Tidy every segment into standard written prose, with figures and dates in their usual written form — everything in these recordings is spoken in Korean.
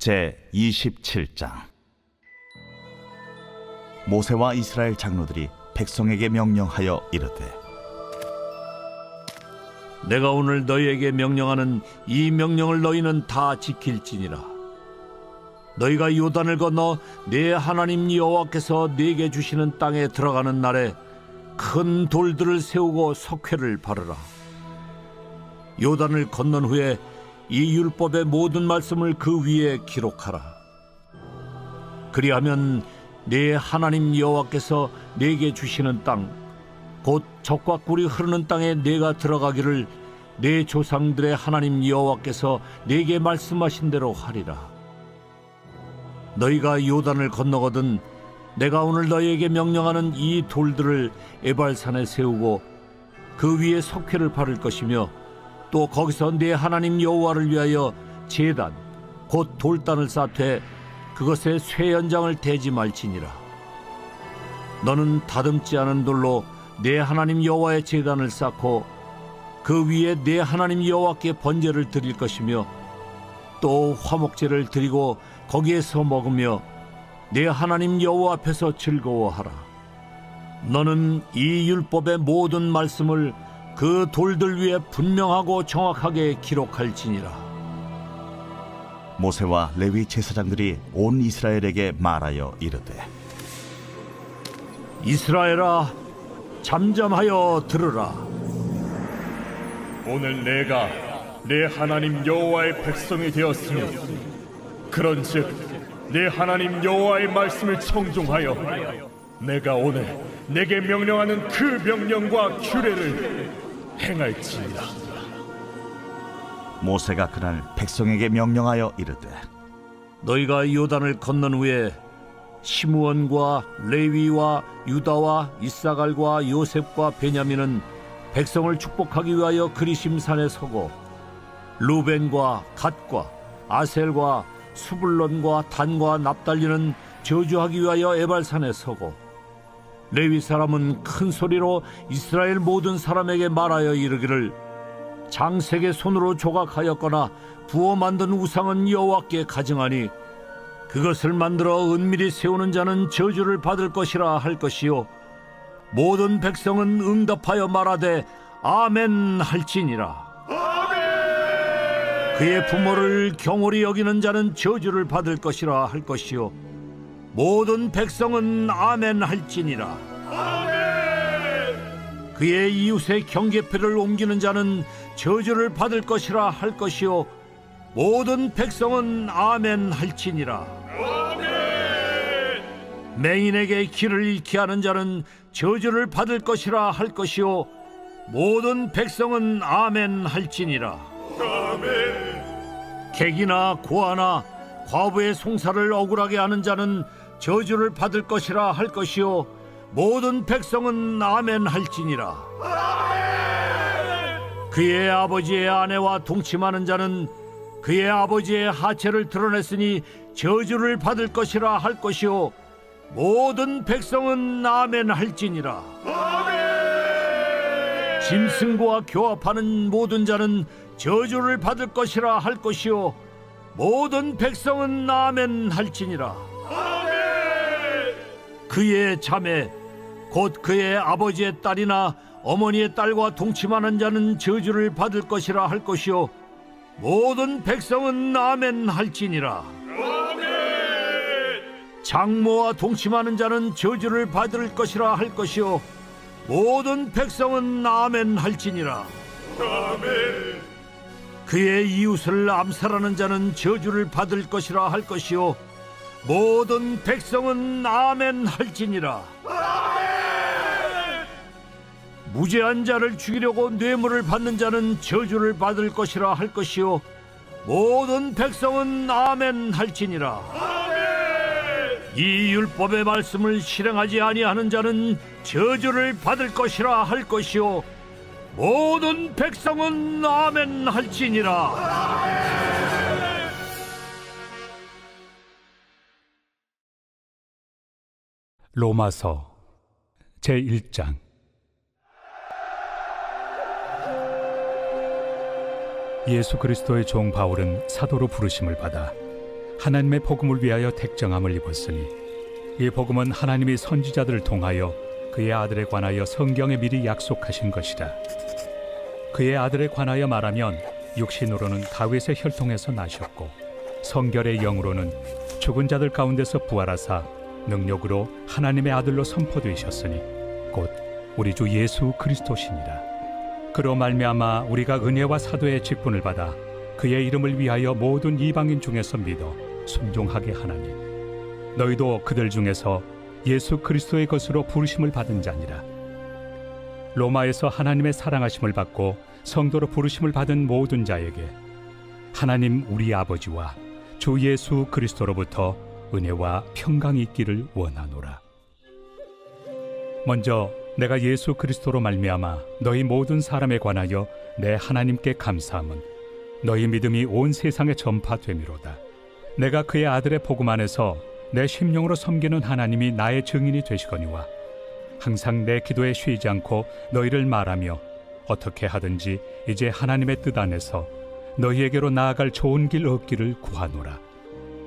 제 27장. 모세와 이스라엘 장로들이 백성에게 명령하여 이르되, 내가 오늘 너희에게 명령하는 이 명령을 너희는 다 지킬지니라. 너희가 요단을 건너 내 하나님 여호와께서 네게 주시는 땅에 들어가는 날에 큰 돌들을 세우고 석회를 바르라. 요단을 건넌 후에 이 율법의 모든 말씀을 그 위에 기록하라. 그리하면 네 하나님 여호와께서 네게 주시는 땅, 곧 젖과 꿀이 흐르는 땅에 네가 들어가기를 네 조상들의 하나님 여호와께서 네게 말씀하신 대로 하리라. 너희가 요단을 건너거든 내가 오늘 너희에게 명령하는 이 돌들을 에발산에 세우고 그 위에 석회를 바를 것이며, 또 거기서 네 하나님 여호와를 위하여 제단 곧 돌단을 쌓되 그것에 쇠연장을 대지 말지니라. 너는 다듬지 않은 돌로 내 하나님 여호와의 제단을 쌓고 그 위에 내 하나님 여호와께 번제를 드릴 것이며, 또 화목제를 드리고 거기에서 먹으며 내 하나님 여호와 앞에서 즐거워하라. 너는 이 율법의 모든 말씀을 그 돌들 위에 분명하고 정확하게 기록할지니라. 모세와 레위 제사장들이 온 이스라엘에게 말하여 이르되, 이스라엘아, 잠잠하여 들으라. 오늘 내가 내 하나님 여호와의 백성이 되었으니 그런즉 내 하나님 여호와의 말씀을 청종하여 내가 오늘 내게 명령하는 그 명령과 규례를 행할지니라. 모세가 그날 백성에게 명령하여 이르되, 너희가 요단을 건넌 후에 시므온과 레위와 유다와 이사갈과 요셉과 베냐민은 백성을 축복하기 위하여 그리심산에 서고, 루벤과 갓과 아셀과 수불론과 단과 납달리는 저주하기 위하여 에발산에 서고, 레위 사람은 큰 소리로 이스라엘 모든 사람에게 말하여 이르기를, 장색의 손으로 조각하였거나 부어 만든 우상은 여호와께 가증하니 그것을 만들어 은밀히 세우는 자는 저주를 받을 것이라 할 것이요, 모든 백성은 응답하여 말하되 아멘 할지니라. 그의 부모를 경홀히 여기는 자는 저주를 받을 것이라 할 것이요, 모든 백성은 아멘 할지니라. 그의 이웃의 경계표를 옮기는 자는 저주를 받을 것이라 할 것이요, 모든 백성은 아멘 할지니라. 맹인에게 길을 잃게 하는 자는 저주를 받을 것이라 할 것이요, 모든 백성은 아멘 할지니라. 객이나 고아나 과부의 송사를 억울하게 하는 자는 저주를 받을 것이라 할 것이요, 모든 백성은 아멘 할지니라. 그의 아버지의 아내와 동침하는 자는 그의 아버지의 하체를 드러냈으니 저주를 받을 것이라 할 것이요, 모든 백성은 아멘 할지니라. 짐승과 교합하는 모든 자는 저주를 받을 것이라 할 것이요, 모든 백성은 아멘 할지니라. 그의 자매 곧 그의 아버지의 딸이나 어머니의 딸과 동침하는 자는 저주를 받을 것이라 할 것이요, 모든 백성은 아멘 할지니라. 장모와 동침하는 자는 저주를 받을 것이라 할 것이요, 모든 백성은 아멘 할지니라. 그의 이웃을 암살하는 자는 저주를 받을 것이라 할 것이요, 모든 백성은 아멘 할지니라. 무죄한 자를 죽이려고 뇌물을 받는 자는 저주를 받을 것이라 할 것이요, 모든 백성은 아멘 할지니라. 이 율법의 말씀을 실행하지 아니하는 자는 저주를 받을 것이라 할 것이요, 모든 백성은 아멘 할지니라. 로마서 제1장. 예수 그리스도의 종 바울은 사도로 부르심을 받아 하나님의 복음을 위하여 택정함을 입었으니 이 복음은 하나님이 선지자들을 통하여 그의 아들에 관하여 성경에 미리 약속하신 것이라. 그의 아들에 관하여 말하면 육신으로는 다윗의 혈통에서 나셨고 성결의 영으로는 죽은 자들 가운데서 부활하사 능력으로 하나님의 아들로 선포되셨으니 곧 우리 주 예수 그리스도시니라. 그로 말미암아 우리가 은혜와 사도의 직분을 받아 그의 이름을 위하여 모든 이방인 중에서 믿어 순종하게 하나니 너희도 그들 중에서 예수 그리스도의 것으로 부르심을 받은 자니라. 로마에서 하나님의 사랑하심을 받고 성도로 부르심을 받은 모든 자에게 하나님 우리 아버지와 주 예수 그리스도로부터 은혜와 평강이 있기를 원하노라. 먼저 내가 예수 그리스도로 말미암아 너희 모든 사람에 관하여 내 하나님께 감사함은 너희 믿음이 온 세상에 전파됨이로다. 내가 그의 아들의 복음 안에서 내 심령으로 섬기는 하나님이 나의 증인이 되시거니와 항상 내 기도에 쉬지 않고 너희를 말하며 어떻게 하든지 이제 하나님의 뜻 안에서 너희에게로 나아갈 좋은 길 얻기를 구하노라.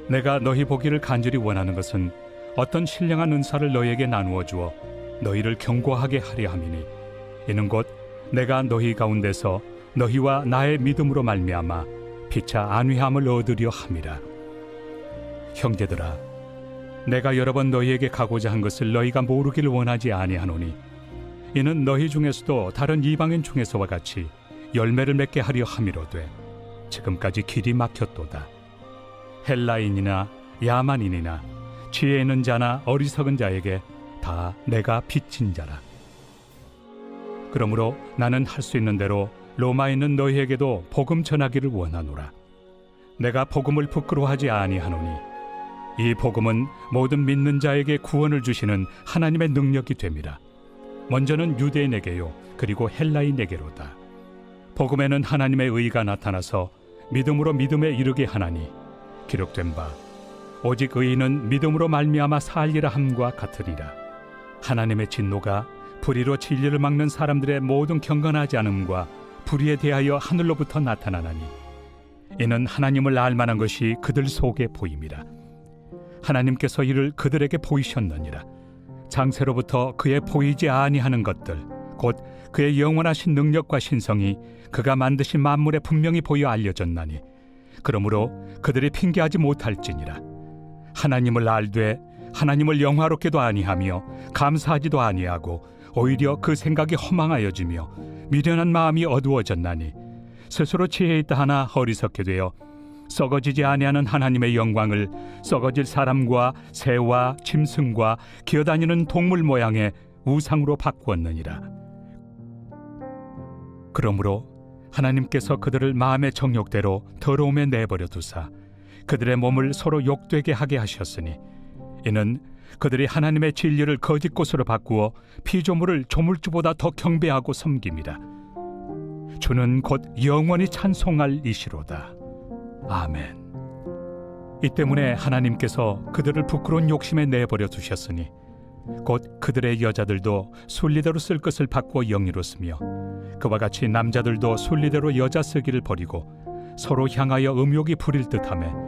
내가 너희 보기를 간절히 원하는 것은 어떤 신령한 은사를 너희에게 나누어 주어 너희를 견고하게 하려 함이니 이는 곧 내가 너희 가운데서 너희와 나의 믿음으로 말미암아 피차 안위함을 얻으려 함이라. 형제들아, 내가 여러 번 너희에게 가고자 한 것을 너희가 모르기를 원하지 아니하노니 이는 너희 중에서도 다른 이방인 중에서와 같이 열매를 맺게 하려 함이로되 지금까지 길이 막혔도다. 헬라인이나 야만인이나 지혜 있는 자나 어리석은 자에게 다 내가 빚진 자라. 그러므로 나는 할 수 있는 대로 로마에 있는 너희에게도 복음 전하기를 원하노라. 내가 복음을 부끄러워하지 아니하노니 이 복음은 모든 믿는 자에게 구원을 주시는 하나님의 능력이 됨이라. 먼저는 유대인에게요 그리고 헬라인에게로다. 복음에는 하나님의 의가 나타나서 믿음으로 믿음에 이르게 하나니 기록된 바 오직 의인은 믿음으로 말미암아 살리라 함과 같으리라. 하나님의 진노가 불의로 진리를 막는 사람들의 모든 경건하지 않음과 불의에 대하여 하늘로부터 나타나나니 이는 하나님을 알만한 것이 그들 속에 보임이라. 하나님께서 이를 그들에게 보이셨느니라. 장세로부터 그의 보이지 아니하는 것들 곧 그의 영원하신 능력과 신성이 그가 만드신 만물에 분명히 보여 알려졌나니 그러므로 그들이 핑계하지 못할지니라. 하나님을 알되 하나님을 영화롭게도 아니하며 감사하지도 아니하고 오히려 그 생각이 허망하여지며 미련한 마음이 어두워졌나니 스스로 지혜 있다 하나 어리석게 되어 썩어지지 아니하는 하나님의 영광을 썩어질 사람과 새와 짐승과 기어다니는 동물 모양의 우상으로 바꾸었느니라. 그러므로 하나님께서 그들을 마음의 정욕대로 더러움에 내버려 두사 그들의 몸을 서로 욕되게 하게 하셨으니 이는 그들이 하나님의 진리를 거짓 것으로 바꾸어 피조물을 조물주보다 더 경배하고 섬김이라. 주는 곧 영원히 찬송할 이시로다. 아멘. 이 때문에 하나님께서 그들을 부끄러운 욕심에 내버려 두셨으니 곧 그들의 여자들도 순리대로 쓸 것을 바꾸어 영리로 쓰며 그와 같이 남자들도 순리대로 여자 쓰기를 버리고 서로 향하여 음욕이 부릴 듯하며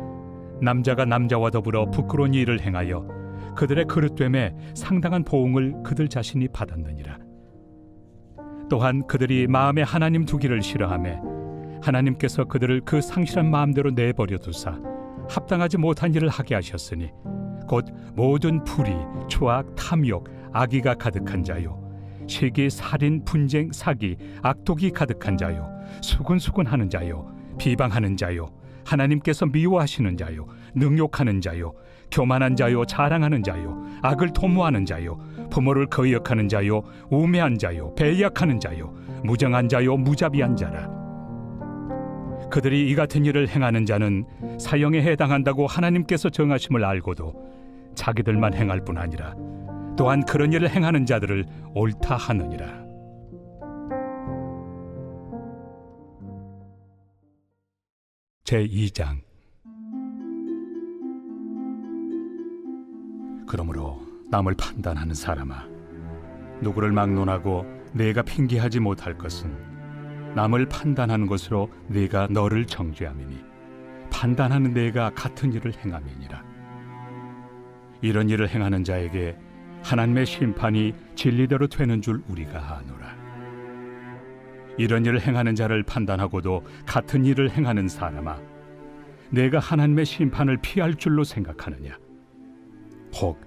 남자가 남자와 더불어 부끄러운 일을 행하여 그들의 그릇됨에 상당한 보응을 그들 자신이 받았느니라. 또한 그들이 마음에 하나님 두기를 싫어하며 하나님께서 그들을 그 상실한 마음대로 내버려 두사 합당하지 못한 일을 하게 하셨으니 곧 모든 불의, 초악, 탐욕, 악의가 가득한 자요 시기, 살인, 분쟁, 사기, 악독이 가득한 자요 수군수군하는 자요 비방하는 자요 하나님께서 미워하시는 자요 능욕하는 자요 교만한 자요 자랑하는 자요 악을 도모하는 자요 부모를 거역하는 자요 우매한 자요 배약하는 자요 무정한 자요 무자비한 자라. 그들이 이 같은 일을 행하는 자는 사형에 해당한다고 하나님께서 정하심을 알고도 자기들만 행할 뿐 아니라 또한 그런 일을 행하는 자들을 옳다 하느니라. 제2장. 그러므로 남을 판단하는 사람아, 누구를 막론하고 내가 핑계하지 못할 것은 남을 판단하는 것으로 네가 너를 정죄함이니 판단하는 내가 같은 일을 행함이니라. 이런 일을 행하는 자에게 하나님의 심판이 진리대로 되는 줄 우리가 아노라. 이런 일을 행하는 자를 판단하고도 같은 일을 행하는 사람아, 내가 하나님의 심판을 피할 줄로 생각하느냐? 혹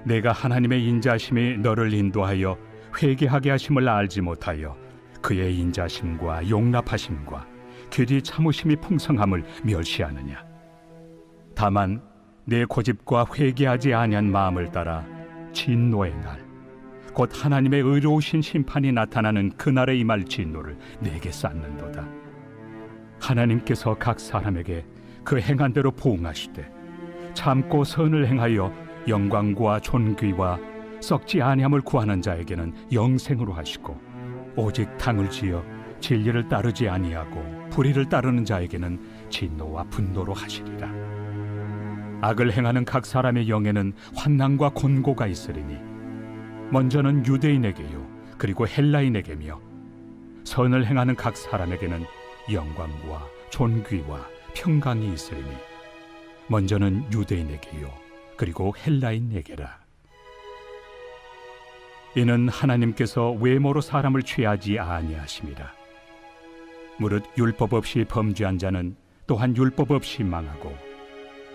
내가 하나님의 인자심이 너를 인도하여 회개하게 하심을 알지 못하여 그의 인자심과 용납하심과 길이 참으심이 풍성함을 멸시하느냐? 다만 내 고집과 회개하지 아니한 마음을 따라 진노의 날, 곧 하나님의 의로우신 심판이 나타나는 그날에 임할 진노를 내게 쌓는도다. 하나님께서 각 사람에게 그 행한 대로 보응하시되 참고 선을 행하여 영광과 존귀와 썩지 아니함을 구하는 자에게는 영생으로 하시고, 오직 당을 지어 진리를 따르지 아니하고 불의를 따르는 자에게는 진노와 분노로 하시리라. 악을 행하는 각 사람의 영에는 환난과 곤고가 있으리니 먼저는 유대인에게요 그리고 헬라인에게며, 선을 행하는 각 사람에게는 영광과 존귀와 평강이 있으리니 먼저는 유대인에게요 그리고 헬라인에게라. 이는 하나님께서 외모로 사람을 취하지 아니하심이라. 무릇 율법 없이 범죄한 자는 또한 율법 없이 망하고,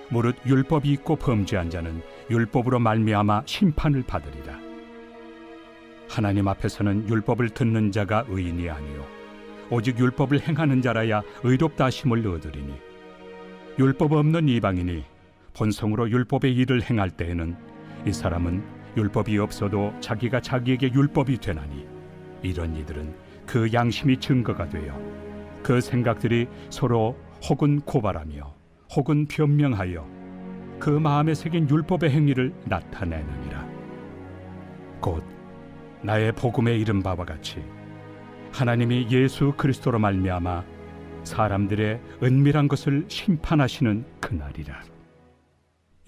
무릇 율법이 있고 범죄한 자는 율법으로 말미암아 심판을 받으리라. 하나님 앞에서는 율법을 듣는 자가 의인이 아니요 오직 율법을 행하는 자라야 의롭다 하심을 얻으리니, 율법 없는 이방인이 본성으로 율법의 일을 행할 때에는 이 사람은 율법이 없어도 자기가 자기에게 율법이 되나니, 이런 이들은 그 양심이 증거가 되어 그 생각들이 서로 혹은 고발하며 혹은 변명하여 그 마음에 새긴 율법의 행위를 나타내느니라. 곧 나의 복음에 이른 바와 같이 하나님이 예수 그리스도로 말미암아 사람들의 은밀한 것을 심판하시는 그날이라.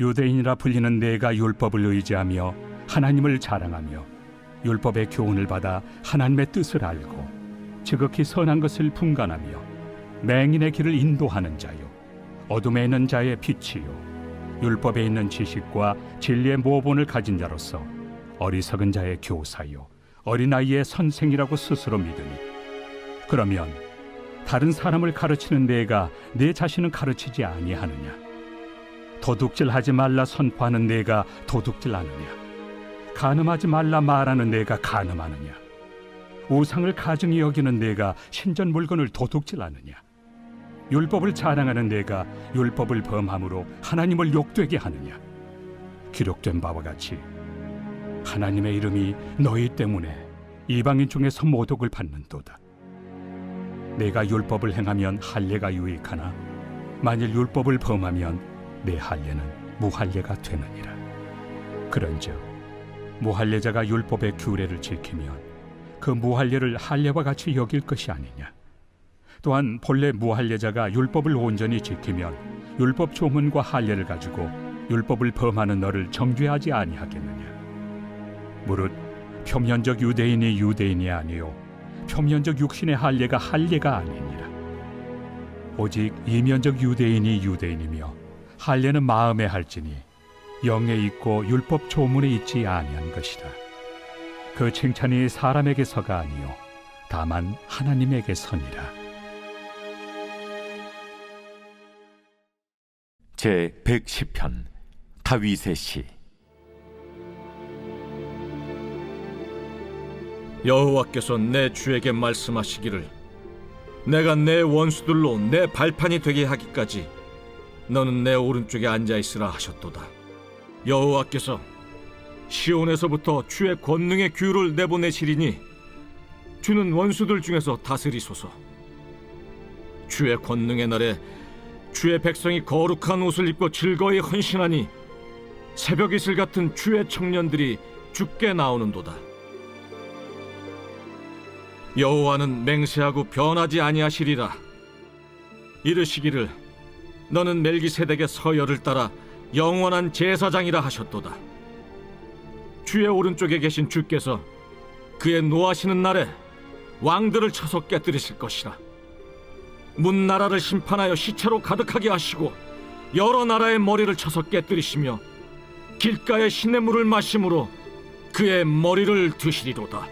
유대인이라 불리는 내가 율법을 의지하며 하나님을 자랑하며 율법의 교훈을 받아 하나님의 뜻을 알고 지극히 선한 것을 분간하며 맹인의 길을 인도하는 자요 어둠에 있는 자의 빛이요 율법에 있는 지식과 진리의 모본을 가진 자로서 어리석은 자의 교사요 어린아이의 선생이라고 스스로 믿으니, 그러면 다른 사람을 가르치는 내가 내 자신을 가르치지 아니하느냐? 도둑질하지 말라 선포하는 내가 도둑질하느냐? 간음하지 말라 말하는 내가 간음하느냐? 우상을 가증히 여기는 내가 신전 물건을 도둑질하느냐? 율법을 자랑하는 내가 율법을 범함으로 하나님을 욕되게 하느냐? 기록된 바와 같이 하나님의 이름이 너희 때문에 이방인 중에서 모독을 받는도다. 내가 율법을 행하면 할례가 유익하나 만일 율법을 범하면 내 할례는 무할례가 되느니라. 그런즉 무할례자가 율법의 규례를 지키면 그 무할례를 할례와 같이 여길 것이 아니냐? 또한 본래 무할례자가 율법을 온전히 지키면 율법 조문과 할례를 가지고 율법을 범하는 너를 정죄하지 아니하겠느냐? 무릇 표면적 유대인이 유대인이 아니요 표면적 육신의 할례가 할례가 아니니라. 오직 이면적 유대인이 유대인이며 할례는 마음에 할지니 영에 있고 율법 조문에 있지 아니한 것이라. 그 칭찬이 사람에게서가 아니요 다만 하나님에게서니라. 제 110편 다윗의 시. 여호와께서 내 주에게 말씀하시기를 내가 내 원수들로 내 발판이 되게 하기까지 너는 내 오른쪽에 앉아있으라 하셨도다. 여호와께서 시온에서부터 주의 권능의 규를 내보내시리니 주는 원수들 중에서 다스리소서. 주의 권능의 날에 주의 백성이 거룩한 옷을 입고 즐거이 헌신하니 새벽 이슬 같은 주의 청년들이 주께 나오는도다. 여호와는 맹세하고 변하지 아니하시리라. 이르시기를 너는 멜기세덱의 서열을 따라 영원한 제사장이라 하셨도다. 주의 오른쪽에 계신 주께서 그의 노하시는 날에 왕들을 쳐서 깨뜨리실 것이라. 문 나라를 심판하여 시체로 가득하게 하시고 여러 나라의 머리를 쳐서 깨뜨리시며 길가의 시냇물을 마심으로 그의 머리를 드시리로다.